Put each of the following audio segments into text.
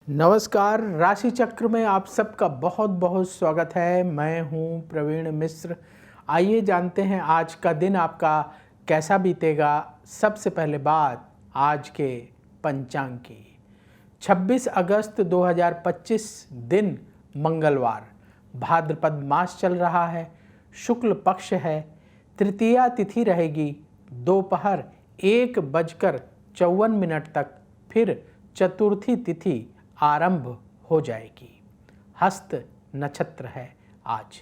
नमस्कार। राशि चक्र में आप सबका बहुत बहुत स्वागत है। मैं हूं प्रवीण मिश्र। आइए जानते हैं आज का दिन आपका कैसा बीतेगा। सबसे पहले बात आज के पंचांग की। 26 अगस्त 2025 दिन मंगलवार, भाद्रपद मास चल रहा है, शुक्ल पक्ष है, तृतीया तिथि रहेगी दोपहर 1:54 तक, फिर चतुर्थी तिथि आरंभ हो जाएगी। हस्त नक्षत्र है आज।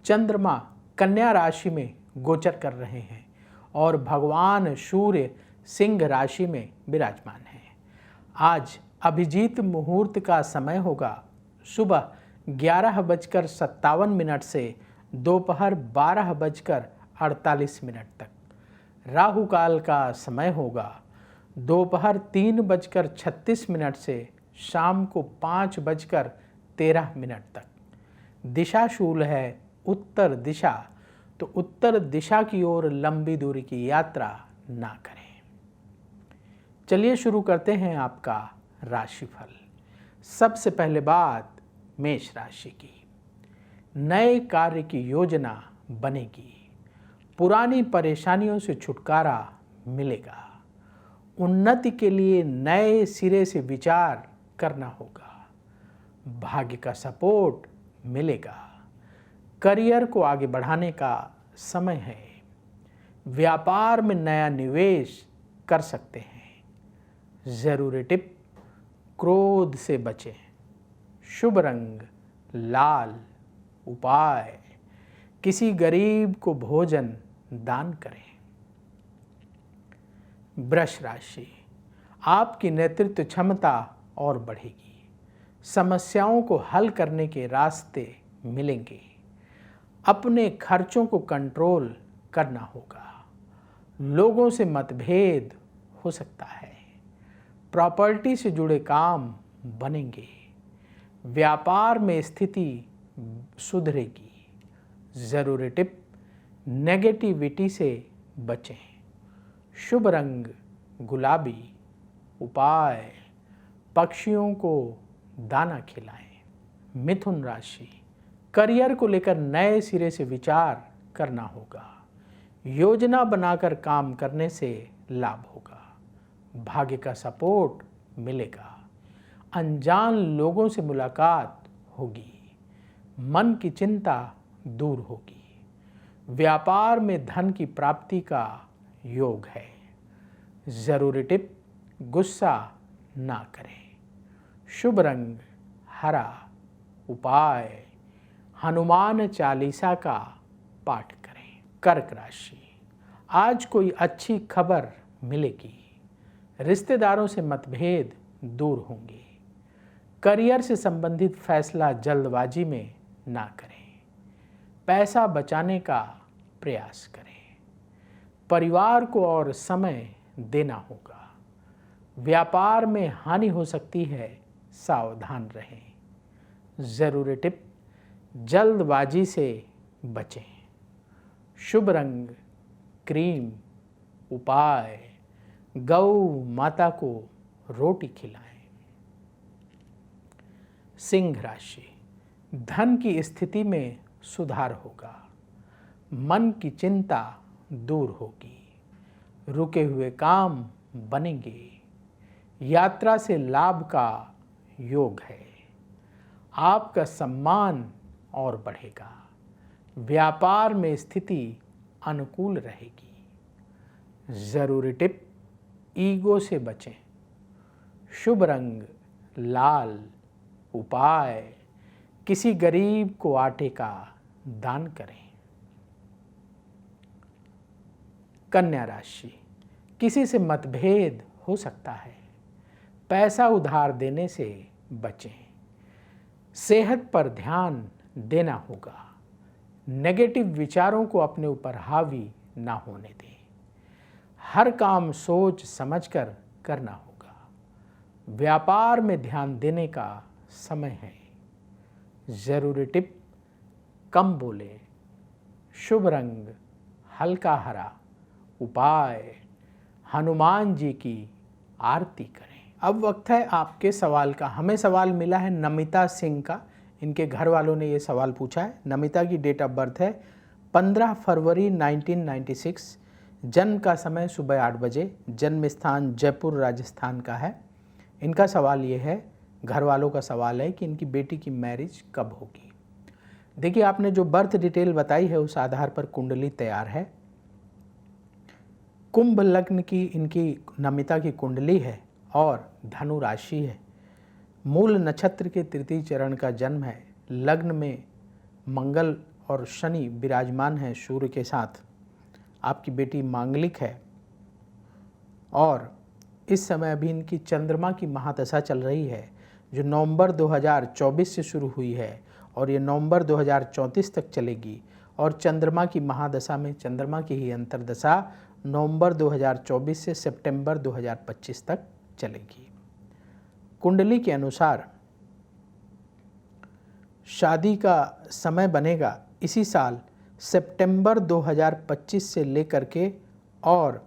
चंद्रमा कन्या राशि में गोचर कर रहे हैं और भगवान सूर्य सिंह राशि में विराजमान हैं। आज अभिजीत मुहूर्त का समय होगा सुबह 11:57 से दोपहर 12:48 तक। राहु काल का समय होगा दोपहर 3:36 से शाम को 5:13 तक। दिशा शूल है उत्तर दिशा, तो उत्तर दिशा की ओर लंबी दूरी की यात्रा ना करें। चलिए शुरू करते हैं आपका राशिफल। सबसे पहले बात मेष राशि की। नए कार्य की योजना बनेगी, पुरानी परेशानियों से छुटकारा मिलेगा, उन्नति के लिए नए सिरे से विचार करना होगा, भाग्य का सपोर्ट मिलेगा, करियर को आगे बढ़ाने का समय है, व्यापार में नया निवेश कर सकते हैं। जरूरी टिप, क्रोध से बचें, शुभ रंग लाल, उपाय किसी गरीब को भोजन दान करें। वृष राशि, आपकी नेतृत्व क्षमता और बढ़ेगी, समस्याओं को हल करने के रास्ते मिलेंगे, अपने खर्चों को कंट्रोल करना होगा, लोगों से मतभेद हो सकता है, प्रॉपर्टी से जुड़े काम बनेंगे, व्यापार में स्थिति सुधरेगी। जरूरी टिप, नेगेटिविटी से बचें, शुभ रंग गुलाबी, उपाय पक्षियों को दाना खिलाएं। मिथुन राशि, करियर को लेकर नए सिरे से विचार करना होगा, योजना बनाकर काम करने से लाभ होगा, भाग्य का सपोर्ट मिलेगा, अनजान लोगों से मुलाकात होगी, मन की चिंता दूर होगी, व्यापार में धन की प्राप्ति का योग है। जरूरी टिप, गुस्सा ना करें, शुभ रंग हरा, उपाय हनुमान चालीसा का पाठ करें। कर्क राशि, आज कोई अच्छी खबर मिलेगी, रिश्तेदारों से मतभेद दूर होंगे, करियर से संबंधित फैसला जल्दबाजी में ना करें, पैसा बचाने का प्रयास करें, परिवार को और समय देना होगा, व्यापार में हानि हो सकती है, सावधान रहें। जरूरी टिप, जल्दबाजी से बचें, शुभ रंग क्रीम, उपाय गौ माता को रोटी खिलाएं। सिंह राशि, धन की स्थिति में सुधार होगा, मन की चिंता दूर होगी, रुके हुए काम बनेंगे, यात्रा से लाभ का योग है, आपका सम्मान और बढ़ेगा, व्यापार में स्थिति अनुकूल रहेगी। जरूरी टिप, ईगो से बचें, शुभ रंग लाल, उपाय किसी गरीब को आटे का दान करें। कन्या राशि, किसी से मतभेद हो सकता है, पैसा उधार देने से बचें, सेहत पर ध्यान देना होगा, नेगेटिव विचारों को अपने ऊपर हावी ना होने दें, हर काम सोच समझकर करना होगा, व्यापार में ध्यान देने का समय है। जरूरी टिप, कम बोले, शुभ रंग हल्का हरा, उपाय हनुमान जी की आरती करें। अब वक्त है आपके सवाल का। हमें सवाल मिला है नमिता सिंह का। इनके घर वालों ने ये सवाल पूछा है। नमिता की डेट ऑफ बर्थ है 15 फरवरी 1996। जन्म का समय सुबह 8 बजे। जन्म स्थान जयपुर राजस्थान का है। इनका सवाल ये है, घर वालों का सवाल है कि इनकी बेटी की मैरिज कब होगी। देखिए, आपने जो बर्थ डिटेल बताई है उस आधार पर कुंडली तैयार है। कुंभ लग्न की इनकी नमिता की कुंडली है और धनु राशि है। मूल नक्षत्र के तृतीय चरण का जन्म है। लग्न में मंगल और शनि विराजमान है सूर्य के साथ। आपकी बेटी मांगलिक है और इस समय अभी इनकी चंद्रमा की महादशा चल रही है, जो नवंबर 2024 से शुरू हुई है और ये नवंबर 2034 तक चलेगी। और चंद्रमा की महादशा में चंद्रमा की ही अंतर्दशा नवंबर 2024 से सितंबर 2025 तक चलेगी। कुंडली के अनुसार शादी का समय बनेगा इसी साल सितंबर 2025 से लेकर के और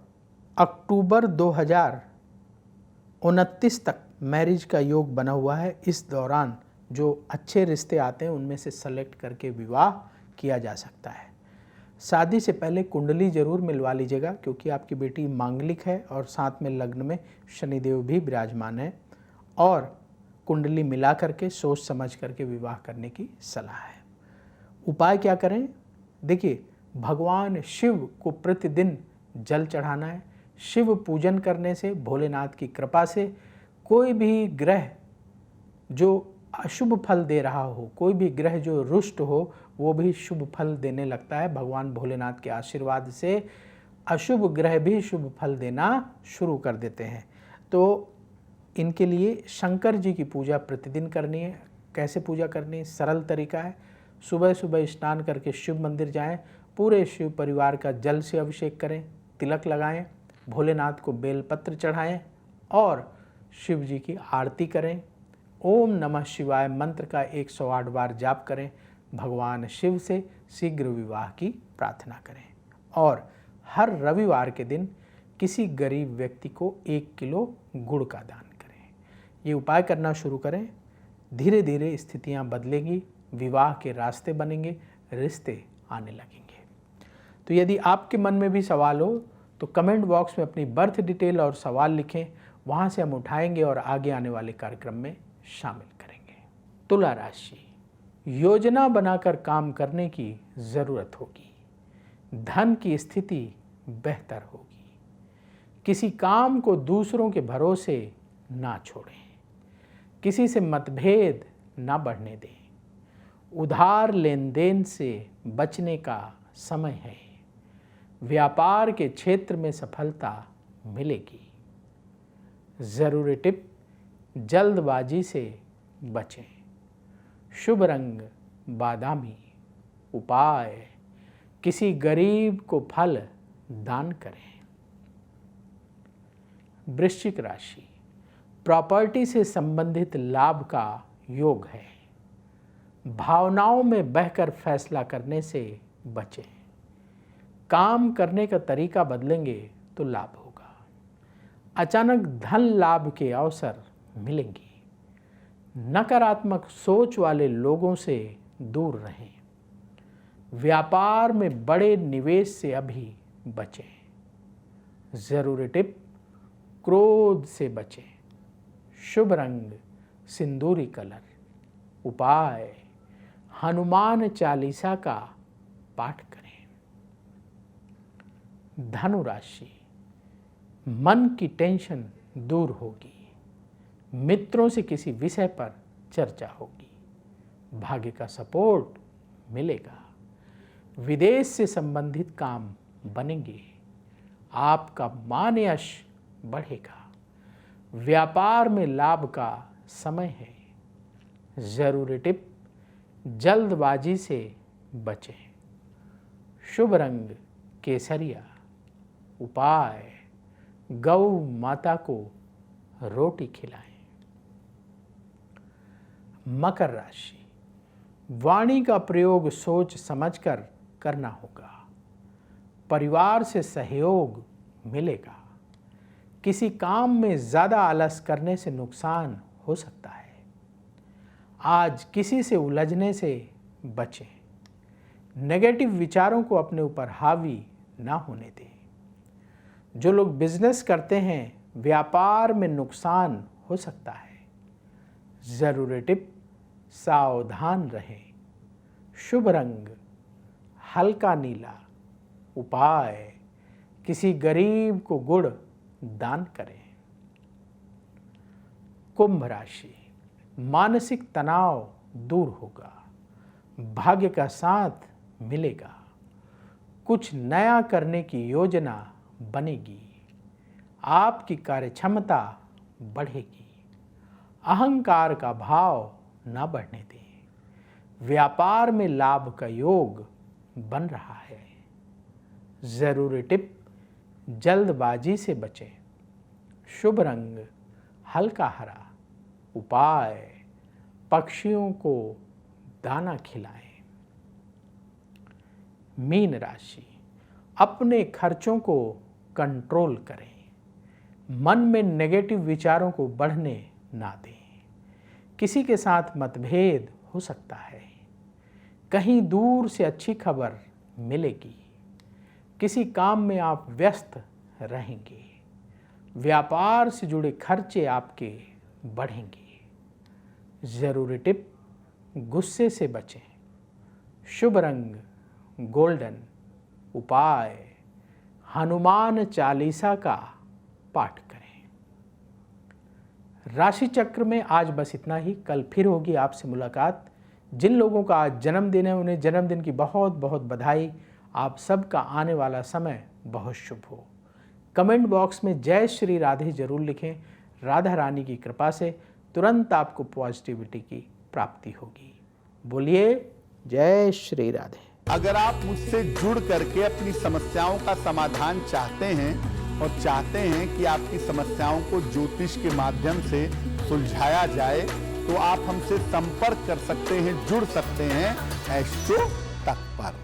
अक्टूबर 2029 तक मैरिज का योग बना हुआ है। इस दौरान जो अच्छे रिश्ते आते हैं उनमें से सेलेक्ट करके विवाह किया जा सकता है। शादी से पहले कुंडली जरूर मिलवा लीजिएगा, क्योंकि आपकी बेटी मांगलिक है और साथ में लग्न में शनिदेव भी विराजमान है। और कुंडली मिला करके सोच समझ करके विवाह करने की सलाह है। उपाय क्या करें? देखिए, भगवान शिव को प्रतिदिन जल चढ़ाना है। शिव पूजन करने से, भोलेनाथ की कृपा से कोई भी ग्रह जो अशुभ फल दे रहा हो, कोई भी ग्रह जो रुष्ट हो, वो भी शुभ फल देने लगता है। भगवान भोलेनाथ के आशीर्वाद से अशुभ ग्रह भी शुभ फल देना शुरू कर देते हैं। तो इनके लिए शंकर जी की पूजा प्रतिदिन करनी है। कैसे पूजा करनी है? सरल तरीका है। सुबह सुबह स्नान करके शिव मंदिर जाएं, पूरे शिव परिवार का जल से अभिषेक करें, तिलक लगाएं, भोलेनाथ को बेलपत्र चढ़ाएं और शिव जी की आरती करें। ओम नमः शिवाय मंत्र का 108 बार जाप करें। भगवान शिव से शीघ्र विवाह की प्रार्थना करें और हर रविवार के दिन किसी गरीब व्यक्ति को 1 किलो गुड़ का दान करें। ये उपाय करना शुरू करें। धीरे धीरे स्थितियां बदलेंगी, विवाह के रास्ते बनेंगे, रिश्ते आने लगेंगे। तो यदि आपके मन में भी सवाल हो तो कमेंट बॉक्स में अपनी बर्थ डिटेल और सवाल लिखें। वहाँ से हम उठाएंगे और आगे आने वाले कार्यक्रम में शामिल करेंगे। तुला राशि, योजना बनाकर काम करने की ज़रूरत होगी। धन की स्थिति बेहतर होगी। किसी काम को दूसरों के भरोसे ना छोड़ें। किसी से मतभेद ना बढ़ने दें। उधार लेन देन से बचने का समय है। व्यापार के क्षेत्र में सफलता मिलेगी। ज़रूरी टिप, जल्दबाजी से बचें। शुभ रंग बादामी। उपाय, किसी गरीब को फल दान करें। वृश्चिक राशि, प्रॉपर्टी से संबंधित लाभ का योग है। भावनाओं में बहकर फैसला करने से बचें। काम करने का तरीका बदलेंगे तो लाभ होगा। अचानक धन लाभ के अवसर मिलेंगे। नकारात्मक सोच वाले लोगों से दूर रहें। व्यापार में बड़े निवेश से अभी बचें। जरूरी टिप, क्रोध से बचें। शुभ रंग सिंदूरी कलर। उपाय, हनुमान चालीसा का पाठ करें। धनु राशि, मन की टेंशन दूर होगी। मित्रों से किसी विषय पर चर्चा होगी। भाग्य का सपोर्ट मिलेगा। विदेश से संबंधित काम बनेंगे। आपका मान यश बढ़ेगा। व्यापार में लाभ का समय है। जरूरी टिप, जल्दबाजी से बचें। शुभ रंग केसरिया। उपाय, गौ माता को रोटी खिलाएं। मकर राशि, वाणी का प्रयोग सोच समझकर करना होगा। परिवार से सहयोग मिलेगा। किसी काम में ज़्यादा आलस करने से नुकसान हो सकता है। आज किसी से उलझने से बचें। नेगेटिव विचारों को अपने ऊपर हावी ना होने दें। जो लोग बिजनेस करते हैं, व्यापार में नुकसान हो सकता है। ज़रूरी टिप, सावधान रहें। शुभ रंग हल्का नीला। उपाय, किसी गरीब को गुड़ दान करें। कुंभ राशि, मानसिक तनाव दूर होगा। भाग्य का साथ मिलेगा। कुछ नया करने की योजना बनेगी। आपकी कार्यक्षमता बढ़ेगी। अहंकार का भाव न बढ़ने दें। व्यापार में लाभ का योग बन रहा है। ज़रूरी टिप, जल्दबाजी से बचें। शुभ रंग हल्का हरा। उपाय, पक्षियों को दाना खिलाएं। मीन राशि, अपने खर्चों को कंट्रोल करें। मन में नेगेटिव विचारों को बढ़ने ना दें। किसी के साथ मतभेद हो सकता है। कहीं दूर से अच्छी खबर मिलेगी। किसी काम में आप व्यस्त रहेंगे। व्यापार से जुड़े खर्चे आपके बढ़ेंगे। ज़रूरी टिप, गुस्से से बचें। शुभ रंग गोल्डन। उपाय, हनुमान चालीसा का पाठ करें। राशि चक्र में आज बस इतना ही। कल फिर होगी आपसे मुलाकात। जिन लोगों का आज जन्मदिन है उन्हें जन्मदिन की बहुत बहुत बधाई। आप सबका आने वाला समय बहुत शुभ हो। कमेंट बॉक्स में जय श्री राधे जरूर लिखें। राधा रानी की कृपा से तुरंत आपको पॉजिटिविटी की प्राप्ति होगी। बोलिए जय श्री राधे। अगर आप मुझसे जुड़ करके अपनी समस्याओं का समाधान चाहते हैं और चाहते हैं कि आपकी समस्याओं को ज्योतिष के माध्यम से सुलझाया जाए, तो आप हमसे संपर्क कर सकते हैं, जुड़ सकते हैं एस्ट्रो तक पर।